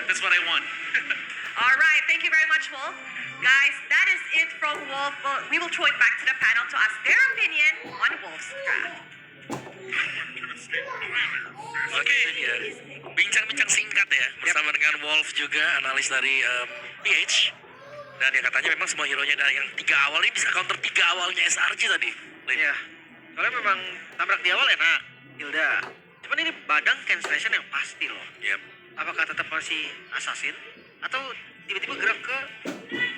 That's what I want. All right, thank you very much, Wolf. Guys, that is it from Wolf. We will throw it back to the panel to ask their opinion on Wolf's draft. Oke, ya. Bincang-bincang singkat ya bersama dengan Wolf juga analis dari PH. Dan ya katanya memang semua hero-nya dari yang 3 awal ini bisa counter 3 awalnya SRG tadi. Iya. Soalnya memang tabrak di awal enak, Hilda. Cuman ini badang cancellation yang pasti loh. Yep. Apakah tetap masih assassin atau tiba-tiba gerak ke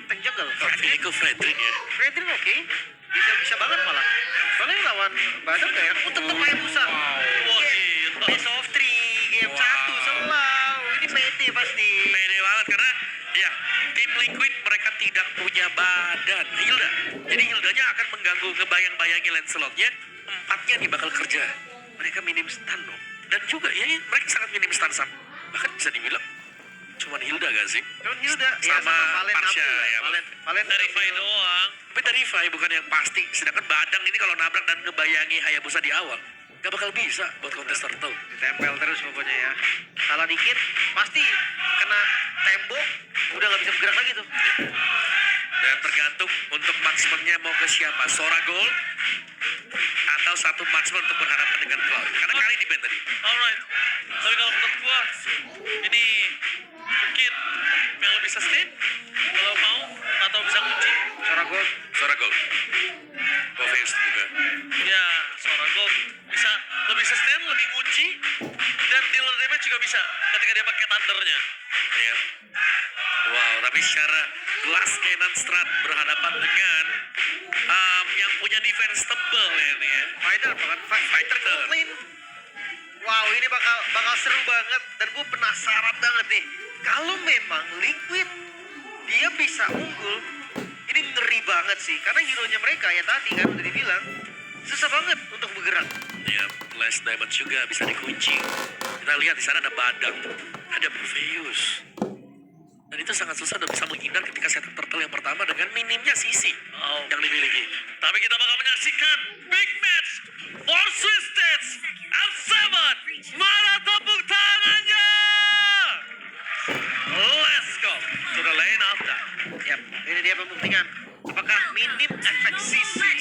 tank jungle? Pilih ke Fredrin ya. Fredrin oke. Bisa banget malah. Soalnya lawan badang kayak aku tetep main Musa. Wah, gila. Best of 3, game 1 selalu. Ini pede pasti. Pede banget karena ya tim Liquid mereka tidak punya badan Hilda. Jadi Hildanya akan mengganggu kebayang-bayangin Lancelotnya. 4-nya nih bakal kerja. Mereka minim stun loh. Dan juga ya mereka sangat minim stun bahkan bisa dibilang cuman Hilda gak sih? Cuman Hilda ya, sama Valen Parsha ambil ya. Valen Verify doang. Tapi Verify bukan yang pasti. Sedangkan Badang ini kalau nabrak dan ngebayangi Hayabusa di awal gak bakal bisa buat kontes turtle. ditempel terus pokoknya ya. Salah dikit pasti kena tembok, udah nggak bisa bergerak lagi tuh. Dan tergantung untuk marksman-nya mau ke siapa, Sora Gold atau satu marksman untuk berhadapan dengan Cloud. Karena kali di band tadi. Alright. Tapi kalau menurut gua ini mungkin yang lebih sustain kalau mau atau bisa kunci. Sora Gold. Boveus juga. Ya, Sora Gold bisa lebih sustain, lebih kunci dan dealer damage juga bisa ketika dia pakai thundernya. Ya. Wow, tapi secara Glass Cannon Strat berhadapan dengan yang punya defense tebal ya ini ya. Fighter clean. Wow, ini bakal seru banget dan gue penasaran banget nih. Kalau memang Liquid dia bisa unggul, ini ngeri banget sih. Karena hero-nya mereka ya tadi kan udah dibilang susah banget untuk bergerak. Ya, last damage juga bisa dikunci. Kita lihat di sana ada Badang, ada Boveus. Dan itu sangat susah untuk bisa menghindar ketika setup turtle yang pertama dengan minimnya sisi yang dimiliki. Tapi kita bakal menyaksikan big match for Swiss F7. Mana tepuk tangannya? Let's go to the lane after. Yap, ini dia pembuktikan. Apakah minim efek sisi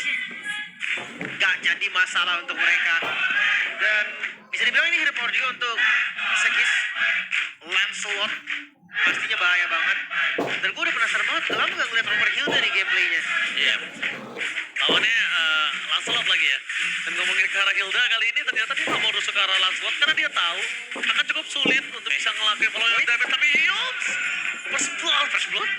gak jadi masalah untuk mereka. Dan bisa dibilang ini hero power juga untuk Sekis, Lancelot. Pastinya bahaya banget. Dan gue udah penasaran banget, udah lama gak ngeliat Robert Hilda di gameplaynya. Iya. Lawannya Lancelot lagi ya. Dan ngomongin ke arah Hilda kali ini ternyata dia gak mau rusuk ke arah Lancelot karena dia tahu akan cukup sulit untuk bisa ngelakuin following damage. Tapi yops, first blood.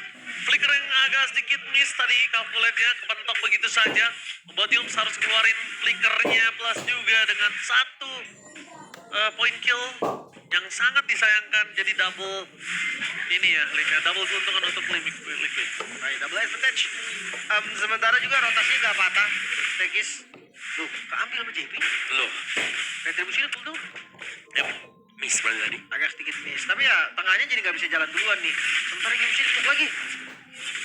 Flicker yang agak sedikit miss tadi, calculate-nya kepentok begitu saja. Membuat Yums harus keluarin flickernya plus juga dengan satu point kill yang sangat disayangkan. Jadi double ini ya, double keuntungan untuk Liquid. Baik, double advantage. Sementara juga rotasinya gak patah. Sekis, loh, keambil sama JP. Loh, Retribusinya cooldown. ya, miss berarti tadi. Agak sedikit miss. Tapi ya, tengahnya jadi gak bisa jalan duluan nih. Sementara Yumsy dipuk lagi.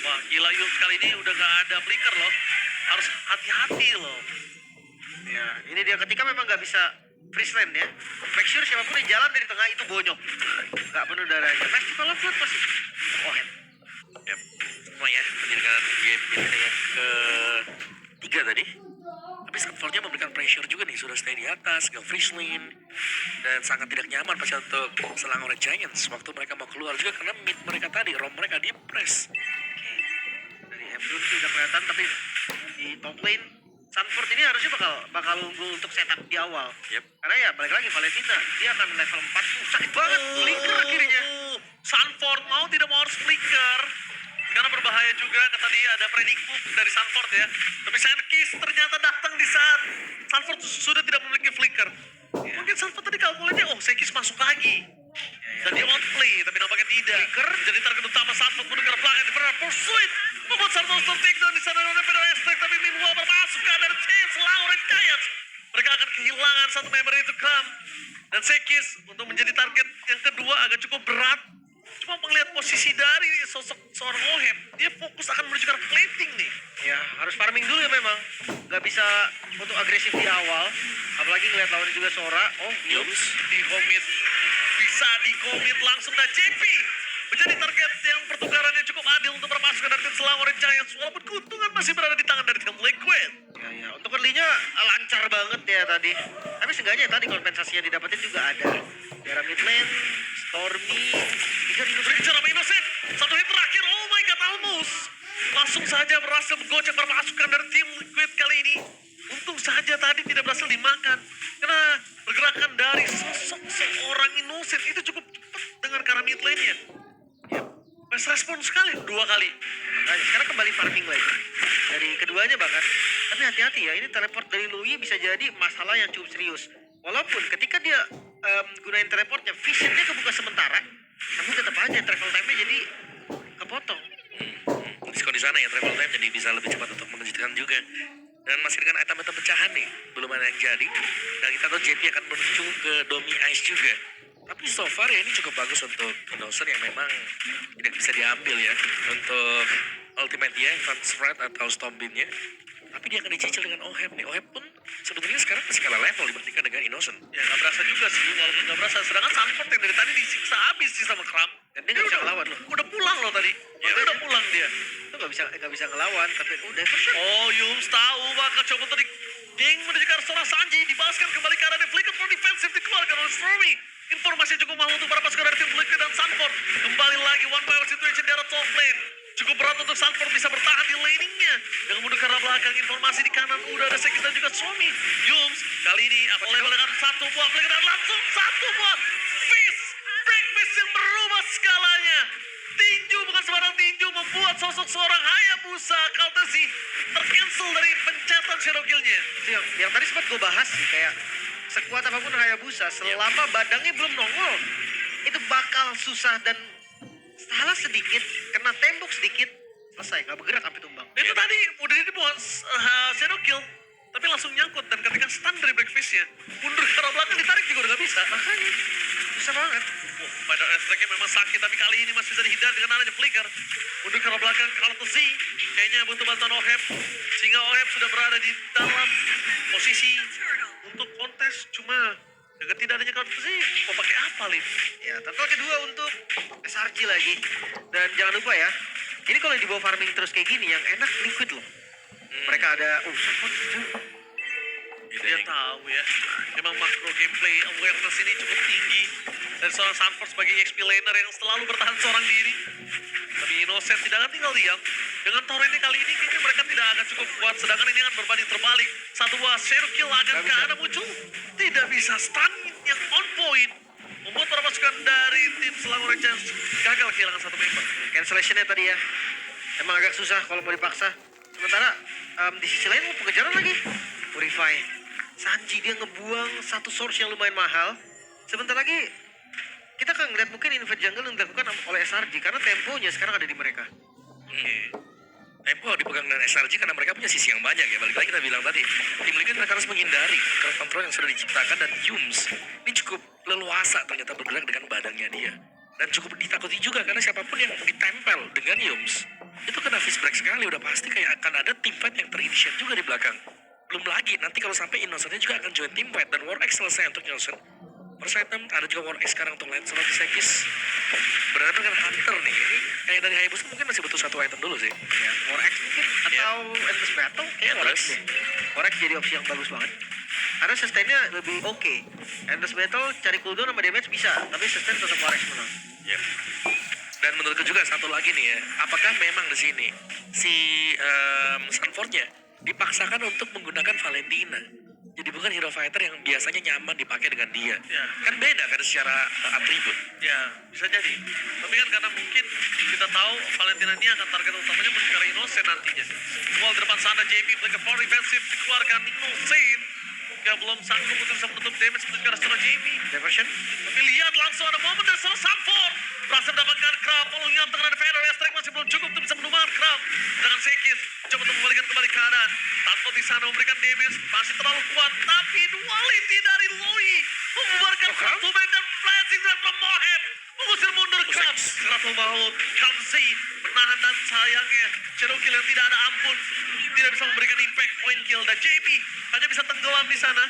Wah, gila Yums kali ini udah gak ada flicker loh. Harus hati-hati loh. Ya, ini dia ketika memang gak bisa freeze land ya. Make sure siapapun yang jalan dari tengah itu bonyok. Gak penuh darahnya. Festival of Blood masih. Oh, Yep. Semua ya, menjadikan game ini yang ke-3 tadi. Tapi Scutfall-nya memberikan pressure juga nih, sudah stay di atas, nggak freeze lane. Dan sangat tidak nyaman pasti untuk selang oleh Giants waktu mereka mau keluar juga karena mid mereka tadi, rom mereka di press. dari Evelyn sih udah kelihatan, tapi di top lane Sanford ini harusnya bakal unggul untuk setup di awal. Yep. Karena ya balik lagi Valentina, dia akan level 4 sakit banget, flicker akhirnya. Sanford mau tidak mau harus flicker. Karena berbahaya juga, kata dia ada predict move dari Sanford ya. Tapi Senkis ternyata datang di saat Sanford sudah tidak memiliki flicker. Mungkin Sanford tadi kalkulasinya, Senkis masuk lagi. Dan dia outplay, tapi nampaknya tidak. Flicker jadi target utama Sanford menuju ke belakang di Ferrer Pursuit. Membuat Sanford takedown di sana oleh Federal Aspect, tapi Minwell bermasuk ke ada chance Lauren Giants. Mereka akan kehilangan satu member itu Kram. Dan Sekis untuk menjadi target yang kedua agak cukup berat. Cuma melihat posisi dari sosok seorang Ohem, dia fokus akan menuju ke plating nih. Ya harus farming dulu ya memang, nggak bisa untuk agresif di awal. Apalagi ngeliat lawannya juga Sora. Oh, Yums di komit bisa bisa dikomit langsung dan JP menjadi target yang pertukaran yang cukup adil untuk berpasukan dari tim Selang Orange Giants walaupun keuntungan masih berada di tangan dari tim Liquid. Ya, untuk early-nya lancar banget ya tadi. Tapi seenggaknya tadi kompensasi yang didapetin juga ada. Daerah mid lane, Stormy, Tiger Innocent. Berbicara sama Innocent, satu hit terakhir, oh my god, almost. Langsung saja berhasil menggocek perpasukan dari tim Liquid kali ini. Untung saja tadi tidak berhasil dimakan. Karena pergerakan dari sosok seorang Innocent itu cukup cepat dengan ke arah mid lane-nya. Fast respon sekali, 2 kali. Nah, sekarang kembali farming lagi. Dari keduanya bahkan. Tapi hati-hati ya, ini teleport dari Louis bisa jadi masalah yang cukup serius. Walaupun ketika dia gunain teleportnya, visionnya kebuka sementara, tapi tetap aja travel time-nya jadi kepotong. Diskon di sana ya, travel time jadi bisa lebih cepat untuk mengejutkan juga. Dan masih dengan item-item pecahan nih, belum ada yang jadi. Dan kita tahu JP akan menuju ke Domi Ice juga. Tapi so far ya ini cukup bagus untuk Innocent yang memang tidak bisa diambil ya. Untuk ultimate dia, Front Spread atau Stompin-nya. Tapi dia akan dicicil dengan Oheb nih. Oheb pun sebenarnya sekarang masih kalah level dibandingkan dengan Innocent. Ya nggak berasa juga sih, walaupun nggak berasa. Sedangkan Sanford yang dari tadi disiksa habis sih sama Kram. Dan dia nggak bisa ngelawan loh. Udah pulang loh tadi. Ya udah pulang dia. Itu nggak bisa ngelawan, tapi udah version. Oh, Yums tahu bakal coba tadi. Ding menuju ke arah seorang Sanji, dibalaskan kembali ke arah Flicker for defensive dikeluarkan oleh Stormy. Informasi cukup mahal untuk para pasukan dari tim Liquid dan Sanford. Kembali lagi one by one situation di arah top lane. Cukup berat untuk Sanford bisa bertahan di laning-nya. Dengan mundur ke arah belakang, informasi di kanan udah ada Sekis dan juga Stormy. Yums kali ini apa level dengan satu buah Flicker dan langsung satu buah Fist. Breakfast yang berubah skalanya. Tinju bukan sembarang tinju membuat sosok seorang Hayabusa Kaltesi tercancel dari pencetan Shadow Kill-nya. Itu yang tadi sempat gue bahas sih, kayak sekuat apapun Hayabusa selama badangnya belum nongol itu bakal susah, dan salah sedikit kena tembok sedikit selesai, nggak bergerak sampai tumbang. Itu tadi udah dibuat Shadow Kill tapi langsung nyangkut, dan ketika stun dari Breakfast-nya mundur ke arah belakang ditarik juga udah gak bisa. Makanya susah banget. Pada aspeknya memang sakit, tapi kali ini masih bisa dihindar dengan adanya Flicker. Mundur ke arah belakang, Kaltesi kayaknya butuh bantuan Oheb, sehingga Oheb sudah berada di dalam posisi untuk kontes. Cuma dengan tidak adanya Kaltesi, mau pakai apa, Lip? Ya, total kedua untuk SRG lagi. Dan jangan lupa ya, ini kalau dibawa farming terus kayak gini, yang enak Liquid loh. Mereka ada, support itu. Dia tahu ya, memang makro gameplay awareness ini cukup tinggi dari seorang Sanford sebagai XP laner yang selalu bertahan seorang diri. Tapi Innocent tidak akan tinggal diam. Dengan Toro ini kali ini kayaknya mereka tidak akan cukup kuat, sedangkan ini akan berbanding terbalik. Satu buah Shadow Kill akan ke arah muncul, tidak bisa stun yang on point, membuat para pasukan dari tim Selang Orange Giants gagal kehilangan satu member. Cancellation-nya tadi ya, emang agak susah kalau mau dipaksa. Sementara di sisi lain mau pengejaran lagi. Purify. Sanji dia ngebuang satu source yang lumayan mahal. Sebentar lagi kita akan ngeliat mungkin invade jungle yang dilakukan oleh SRG karena temponya sekarang ada di mereka. Tempo dipegang dengan SRG karena mereka punya sisi yang banyak ya. Balik lagi kita bilang tadi, tim Liquid mereka harus menghindari crowd control yang sudah diciptakan, dan Yums ini cukup leluasa ternyata bergerak dengan badannya dia. Dan cukup ditakuti juga karena siapapun yang ditempel dengan Yums itu kena fist break sekali, udah pasti kayak akan ada team fight yang terinitiate juga di belakang. Belum lagi nanti kalau sampai Innocent-nya juga akan join team fight, dan War X selesai untuk Innocent. First item ada juga War X sekarang untuk Lancelot Sekis. Berhadapan dengan Hunter nih, ini kayak dari Hayabusa mungkin masih butuh satu item dulu sih. Ya, War X mungkin atau Endless Battle kayak War X Endless. deh. War X jadi opsi yang bagus banget. Karena sustain-nya lebih oke. Endless Battle cari cooldown sama damage bisa, tapi sustain tetap War X menang. Yep. Dan menurutku juga satu lagi nih ya, apakah memang di sini si Sanford-nya dipaksakan untuk menggunakan Valentina? Jadi bukan hero fighter yang biasanya nyaman dipakai dengan dia. Ya. Kan beda kan secara atribut. Ya, bisa jadi. Tapi kan karena mungkin kita tahu Valentina ini akan target utamanya berbicara Innocent nantinya. Wall di depan sana, JP Flicker for defensive dikeluarkan Innocent. Gak belum sanggup untuk bisa menutup damage menuju ke arah seorang JP. Diversion. Tapi lihat langsung ada momen dari seorang Sanford. Berhasil mendapatkan Crab, following up dengan Vader. Ya, strike masih belum cukup untuk bisa menumbangkan Crab. Dengan Sekis, coba untuk membalikan kembali keadaan. Sanford di sana memberikan damage, masih terlalu kuat. Tapi duality dari Loi membubarkan satu band dan flashing dari from Moheb. Mengusir mundur Another Cubs. Setelah mau Kalsi menahan dan sayangnya Shadow Kill yang tidak ada ampun tidak bisa memberikan impact point kill dan JP hanya bisa tenggelam di sana.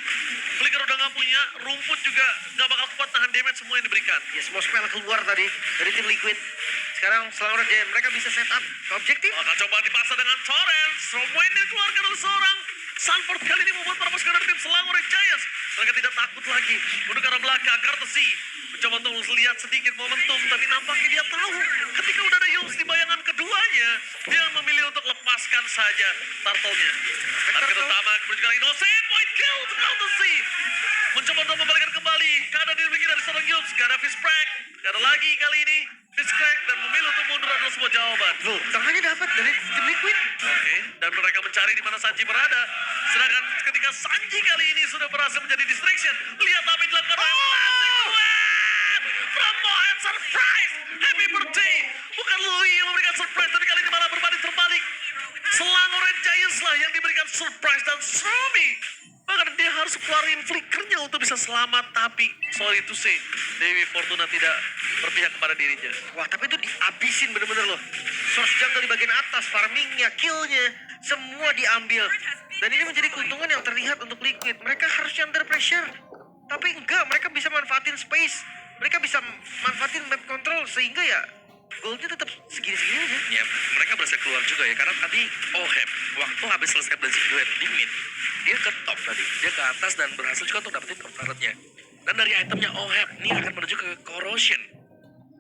Flicker udah nggak punya, rumput juga nggak bakal kuat nahan damage semua yang diberikan. Ya semua spell keluar tadi dari tim Liquid. Sekarang Selangor Giant mereka bisa set up ke objektif. Akan coba dipaksa dengan Torrens. Semua ini dikeluarkan oleh seorang Sanford kali ini membuat para pasukan dari tim Selangor Giants. Mereka tidak takut lagi untuk ke arah belakang. Kartesi mencoba untuk melihat sedikit momentum, tapi nampaknya dia tahu ketika udah ada Yums di bayangan keduanya, dia memilih untuk lepaskan saja turtle-nya. Target utama kemudian kali Innocent, point kill untuk Kartesi. Mencoba untuk membalikan kembali keadaan dimiliki dari seorang Yums. Gak ada Fishcrack, gak ada lagi kali ini Fishcrack, dan memilih untuk mundur adalah sebuah jawaban. Loh, tangannya dapat dari tim Liquid. Oke, dan mereka mencari di mana Sanji berada. Sedangkan ketika Sanji kali ini sudah berhasil menjadi distraction, lihat apa yang dilakukan oleh Plastic Web from Mohan. Surprise, happy birthday. Bukan Louis yang memberikan surprise, tapi kali ini malah berbanding terbalik. Selangor Giants lah yang diberikan surprise dan Sumi. Bahkan dia harus keluarin flickernya untuk bisa selamat, tapi sorry to say, Dewi Fortuna tidak berpihak kepada dirinya. Wah, tapi itu dihabisin bener-bener loh. Source jungle di bagian atas, farmingnya, killnya, semua diambil. Dan ini menjadi keuntungan yang terlihat untuk Liquid. Mereka harusnya under pressure. Tapi enggak, mereka bisa manfaatin space. Mereka bisa manfaatin map control sehingga ya goalnya tetap segini-segini aja. Ya, mereka berhasil keluar juga ya, karena tadi Oheb waktu habis selesai blazing duel di mid, dia ke top tadi, dia ke atas dan berhasil juga untuk dapetin top turretnya. Dan dari itemnya Oheb, ini akan menuju ke Corrosion.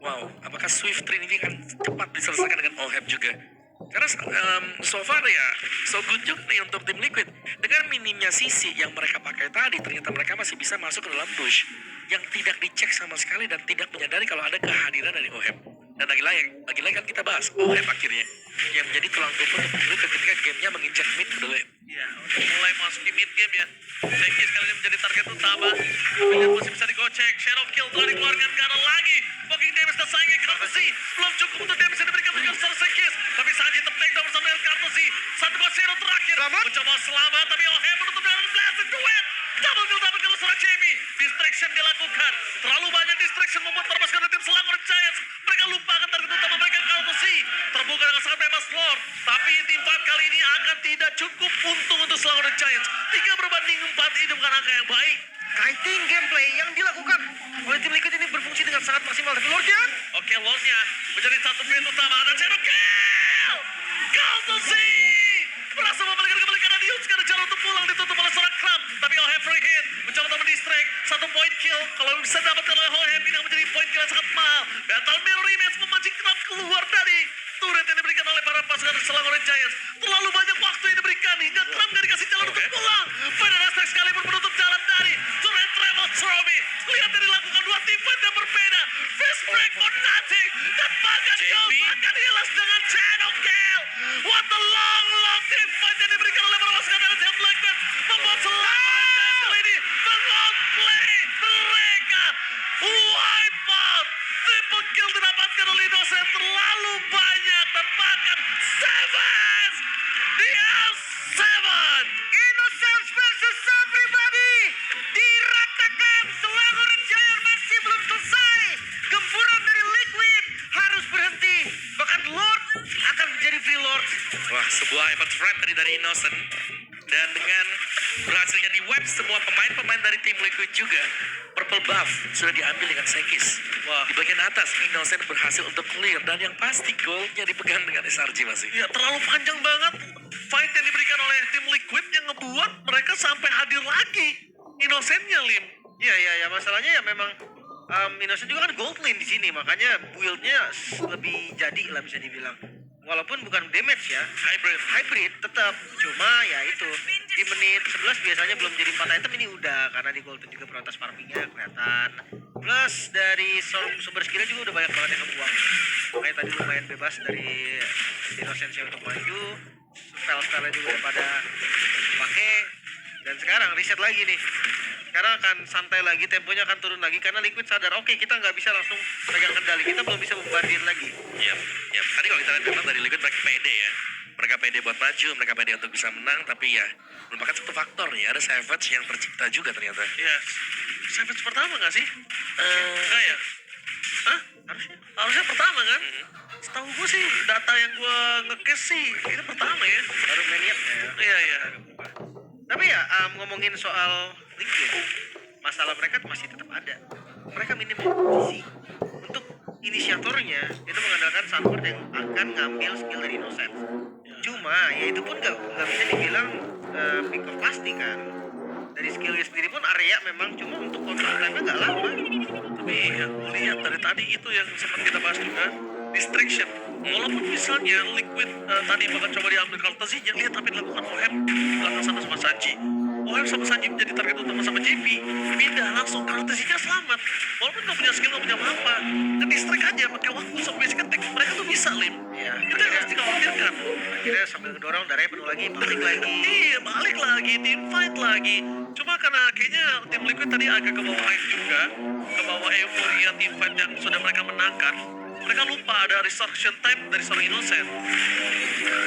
Wow, apakah Swift Train ini akan cepat diselesaikan dengan Oheb juga? Karena so far ya, so good juga nih untuk tim Liquid. Dengan minimnya sisi yang mereka pakai tadi, ternyata mereka masih bisa masuk ke dalam bush yang tidak dicek sama sekali dan tidak menyadari kalau ada kehadiran dari Oheb. Dan lagi-lagi kan kita bahas Oheb akhirnya yang menjadi tulang punggung untuk tim Liquid ketika gamenya menginjak mid ke dulu. Ya, untuk mulai masuk di mid game ya. Zeki sekali ini menjadi target utama. William masih bisa digocek. Shadow Kill telah dikeluarkan ke arah lagi. Fucking damage dan sayangnya Kartesi. Belum cukup untuk damage yang diberikan berikan seorang Sekis. Tapi Sanji tertake down bersama dengan Kartesi. 1-0 terakhir. Selamat. Mencoba selamat, tapi Oheb menutup dengan Blast Duet. Double kill dapat kalau seorang Jamie. Distraction dilakukan. Terlalu banyak distraction membuat para pasukan dari tim Selangor Giants. Mereka lupakan target utama mereka Kartesi. Terbuka dengan sangat bebas Lord. Tapi tim Fight kali ini akan tidak cukup untung untuk Selangor Giants. 3/4 itu bukan angka yang baik. Kiting gameplay yang dilakukan oleh tim Liquid ini berfungsi dengan sangat maksimal. Tapi Lordnya, Oke, Lordnya menjadi satu pin utama. Ada Shadow Kill! Kartesi! Berhasil membalikan kembali karena Dion sekarang jalan untuk pulang ditutup oleh seorang Kram. Tapi Oheb free hit. Mencoba untuk mendistract. 1 point kill. Kalau bisa dapatkan oleh Oheb ini akan menjadi point kill yang sangat mahal. Battle Mirror Image memancing Kram keluar dari turret yang diberikan oleh para pasukan Selangor Giants. Terlalu banyak waktu yang diberikan hingga Kram gak dikasih jalan untuk pulang. Final Aspect sekalipun menutup jalan dari turret Trevor Stromy. Lihat yang dilakukan dua tim fight yang berbeda. Fist break for nothing. Dan bahkan hilas dengan Shadow Kill. What the long team fight yang diberikan oleh para pasukan dari tim Liquid. Membuat Selangor Giants kali ini meng-outplay mereka. Wipe out. Triple kill didapatkan oleh Innocent terlalu banyak dan bahkan Sevens. Dia Seven. Innocence versus everybody. Diratakan Selangor Giant masih belum selesai. Gempuran dari Liquid harus berhenti. Bahkan Lord akan menjadi free Lord. Wah, sebuah effort threat tadi dari Innocent. Dan dengan berhasilnya di web semua pemain-pemain dari tim Liquid juga, purple buff sudah diambil dengan Sekis. Wah. Di bagian atas Innocent berhasil untuk clear dan yang pasti goldnya dipegang dengan SRG masih. Ya terlalu panjang banget fight yang diberikan oleh tim Liquid yang ngebuat mereka sampai hadir lagi. Innocent-nya Lim. Iya, masalahnya ya memang Innocent juga kan gold lane di sini, makanya build-nya lebih jadi lah bisa dibilang. Walaupun bukan damage ya, hybrid tetap. Cuma ya itu di menit 11 biasanya belum jadi 4 item, ini udah karena di golden juga prioritas farmingnya kelihatan. Plus dari sumber skillnya juga udah banyak banget yang kebuang. Makanya tadi lumayan bebas dari Innocence untuk maju. Spell-spellnya juga udah pada pakai. Dan sekarang reset lagi nih. Sekarang akan santai lagi, temponya akan turun lagi karena Liquid sadar, oke, kita nggak bisa langsung pegang kendali, kita belum bisa membandir lagi. Yap. Tadi kalau kita lihat memang dari Liquid mereka pede ya. Mereka pede buat maju, mereka pede untuk bisa menang, tapi ya merupakan satu faktor nih, ada Savage yang tercipta juga ternyata. Ya, Savage pertama nggak sih? Enggak ya? Hah? Harusnya pertama kan? Setahu gue sih data yang gue nge-case sih ini pertama ya. Baru Maniac ya. Iya. Tapi ya ngomongin soal Liquid, masalah mereka masih tetap ada. Mereka minim kompetisi. Untuk inisiatornya itu mengandalkan Sanford yang akan ngambil skill dari Innocent. Cuma ya itu pun nggak bisa dibilang pick up pasti kan. Dari skillnya sendiri pun area memang cuma untuk control time-nya nggak lama. Tapi yang gue lihat dari tadi itu yang sempat kita bahas juga, distraction. Walaupun misalnya Liquid tadi bakal coba diambil Courtesy-nya, lihat tapi dilakukan OM belakang sana sama Sanji. OM sama Sanji menjadi target utama sama JP, pindah langsung Courtesy-nya selamat. Walaupun gak punya skill, gak punya apa-apa, nge-distract aja pakai waktu sama basic attack, mereka tuh bisa Lim. Ya, Itu yang harus dikhawatirkan. akhirnya sambil ngedorong darahnya penuh lagi, balik lagi. Iya, balik lagi, team fight lagi. Cuma karena kayaknya tim Liquid tadi agak ke bawah hype juga, ke bawah euforia team fight yang sudah mereka menangkan. Mereka lupa ada resurrection time dari seorang Innocent.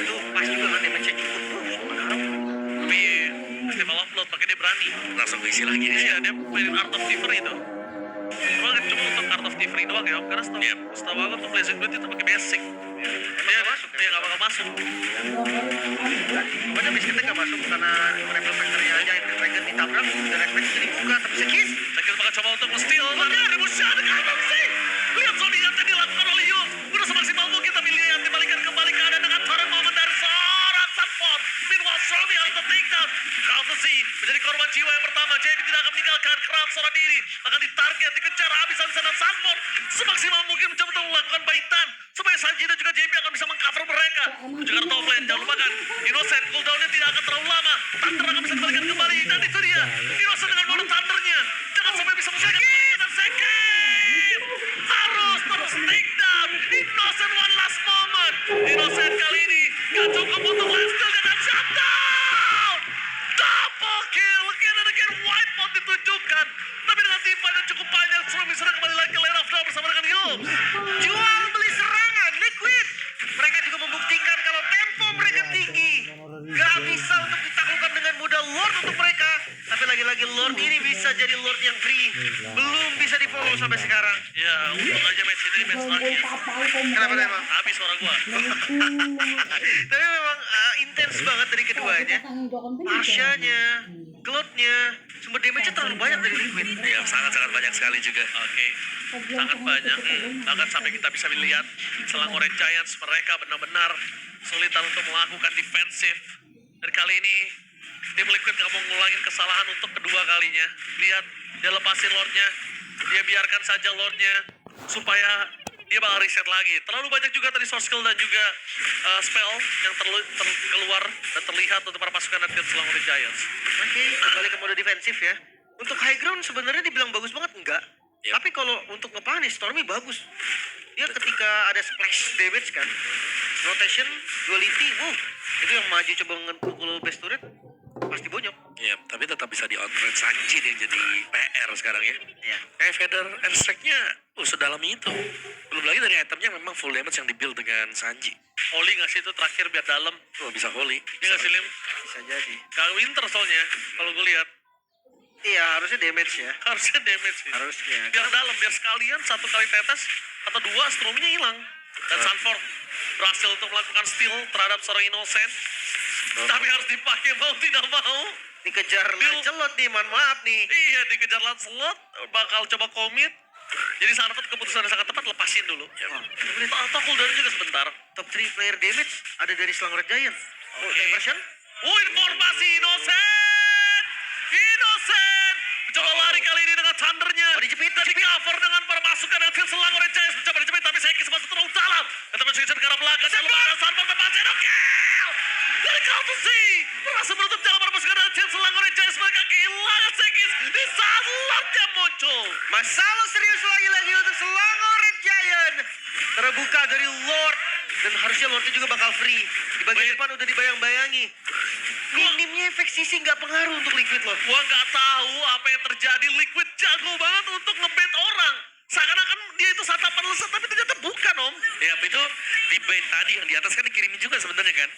Itu pas juga kan damage-nya cukup. Tapi festival offload, makanya dia berani. Langsung isi lagi Iya, ya. dia mainin Art of Thievery itu. Cuma untuk Art of Thievery doang ya, karena setahu aku tuh Blazing Dude itu pakai basic. Dia nggak bakal masuk. Pokoknya biskuitnya nggak masuk karena Rebel Factory aja yang Dragon ditabrak dan refleks dibuka tapi sekis. Sakit bakal coba untuk nge-steal dan Remusha dengan sih. Lihat zodiac yang dilakukan oleh Yu. Udah semaksimal mungkin tapi lihat dibalikan kembali keadaan dengan torrent momen dari seorang Sanford. Meanwhile Stormy harus takedown. Courtesy menjadi korban jiwa yang pertama. JB tidak akan meninggalkan Crown seorang diri. Akan ditarget, dikejar habis-habisan dan Sanford semaksimal mungkin mencoba untuk melakukan baitan supaya Sanji dan juga JB akan bisa mengcover mereka. Juga top lane, jangan lupakan Innocent cooldownnya tidak akan terlalu lama. Thunder akan bisa dibalikan kembali dan itu dia Innocent dengan mode Thundernya. Jangan sampai bisa memberikan dan Sekir harus terus take down. Innocent one last moment. Innocent kali ini gak cukup untuk last kill dan shutdown. Double kill again and again. White pot ditunjukkan. Tapi dengan tim fight yang cukup panjang, Stormy sudah kembali lagi ke lane of down bersama dengan Yums. Jual beli serangan Liquid. Mereka juga membuktikan kalau tempo mereka tinggi. Gak bisa untuk ditaklukkan dengan mudah Lord untuk mereka. Tapi lagi-lagi Lord ini bisa jadi Lord yang free. Belum bisa di follow sampai sekarang. Ya, untung aja match ini match terakhir. Kenapa emang? Habis suara gua. Tapi memang intens banget dari keduanya. Marsha-nya, Cloud-nya, sumber damage-nya terlalu banyak dari Liquid. Ya, sangat-sangat banyak sekali juga. Oke, sangat banyak. Bahkan sampai kita bisa melihat Selangor Giants mereka benar-benar kesulitan untuk melakukan defensif. Dan kali ini tim Liquid nggak mau ngulangin kesalahan untuk kedua kalinya. Lihat, dia lepasin Lordnya, dia biarkan saja Lordnya supaya dia bakal reset lagi. Terlalu banyak juga tadi source skill dan juga spell yang keluar dan terlihat untuk para pasukan dari tim Selangor Giants. Oke, kembali ke mode defensif ya. Untuk high ground sebenarnya dibilang bagus banget enggak. Yep. Tapi kalau untuk nge-punish Stormy bagus. Dia ketika ada splash damage kan, rotation, duality, itu yang maju coba ngepukul base turret, pasti bonyok. Ya, tapi tetap bisa di on-trend Sanji yang jadi PR sekarang ya. Iya. Kayak Feather Airstrike-nya sedalam itu. Belum lagi dari itemnya memang full damage yang di-build dengan Sanji. Holy ngasih itu terakhir biar dalam. Oh, bisa holy. Dia ngasih Lim. Bisa jadi. Gak winter soalnya, kalau gue lihat. Iya, harusnya damage ya. Harusnya damage sih. Harusnya. Biar dalam, biar sekalian satu kali tetes atau dua Stormy-nya hilang. Dan Sanford berhasil untuk melakukan steal terhadap seorang Innocent. Tapi harus dipakai mau tidak mau. Dikejar Lancelot nih, mohon maaf nih. Iya, dikejar Lancelot, bakal coba komit. Jadi Sanford keputusan yang sangat tepat, lepasin dulu. Ya. Atau cooldown juga sebentar. Top 3 player damage ada dari Selangor Giant. Oh, Oke. diversion? Informasi Innocent! Innocent! Mencoba lari kali ini dengan thundernya. Dijepit, Dan di-cover dengan para pasukan yang tim Selangor Giants. Mencoba dijepit, tapi Sekis masih terlalu dalam. Dan teman Sekis ke arah belakang. Dan lembaga Sanford berpasir. Kill! Dari Courtesy! Berhasil menutup jalan para pasukan dari tim Selangor Giants. Mereka kehilangan Sekis di saat Lordnya muncul. Masalah serius lagi-lagi untuk Selangor Giant. Terbuka dari Lord. Dan harusnya Lordnya juga bakal free. Di bagian depan udah dibayang-bayangi. Minimnya efek sisi nggak pengaruh untuk Liquid loh. Gua nggak tahu apa yang terjadi. Liquid jago banget untuk ngebait orang. Seakan-akan dia itu santapan lesat, tapi ternyata bukan, Om. Ya, itu di bait tadi yang di atas kan dikirimin juga sebenarnya kan.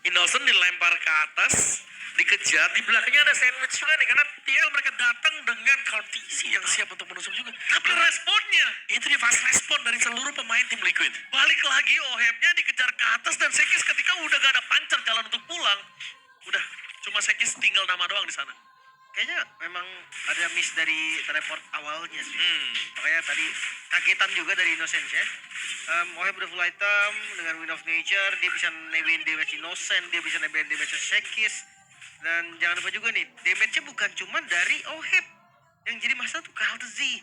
Innocent dilempar ke atas, dikejar. Di belakangnya ada sandwich juga nih, karena tinggal mereka datang dengan kondisi yang siap untuk menusuk juga. Tapi responnya, Itu dia fast respon dari seluruh pemain tim Liquid. balik lagi Ohebnya dikejar ke atas dan Sekis ketika udah gak ada pancer jalan untuk pulang. Udah, cuma Sekis tinggal nama doang di sana. Kayaknya memang ada miss dari teleport awalnya sih. Hmm. Makanya tadi kagetan juga dari Innocent ya. Oheb udah full item dengan Wind of Nature, dia bisa nebein damage Innocent, dia bisa nebein damage Sekis. Dan jangan lupa juga nih, damage-nya bukan cuma dari Oheb. Yang jadi masalah tuh Kaltzy.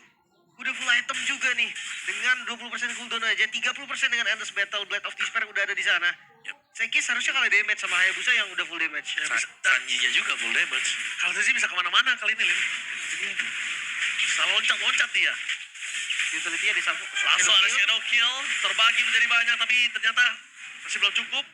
Udah full item juga nih. Dengan 20% cooldown aja, 30% dengan Endless Battle, Blade of Despair udah ada di sana. Yep. Sekis harusnya kalah damage sama Hayabusa yang udah full damage. Ya, Sanjinya juga full damage. Kalau sih bisa kemana-mana kali ini, Lin. Bisa loncat-loncat dia. utility-nya di Langsung ada shadow kill, terbagi menjadi banyak, tapi ternyata masih belum cukup.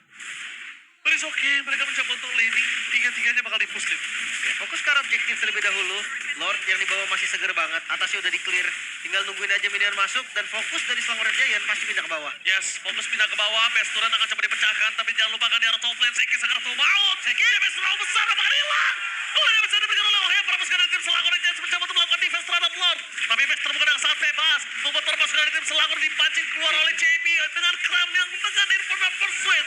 But it's okay, mereka mencoba untuk leading, tiga-tiganya bakal di-push Lin. Ya, fokus ke arah objektif terlebih dahulu. Lord yang di bawah masih seger banget, atasnya udah di-clear. Tinggal nungguin aja minion masuk, dan fokus dari Slangor Giant pasti pindah ke bawah. Yes, fokus pindah ke bawah, best turret akan coba dipecahkan, tapi jangan lupakan di arah top lane, Sekis akan terlalu maut. Sekis, damage terlalu besar, apakah hilang? Oh, damage yang diberikan oleh Oheb, perpuskan dari tim Selangor yang Giants mencoba untuk melakukan defense terhadap Lord. Tapi best terbuka dengan sangat bebas, membuat perpuskan dari tim Selangor dipancing keluar oleh JP dengan kram yang dengan Informer Pursuit.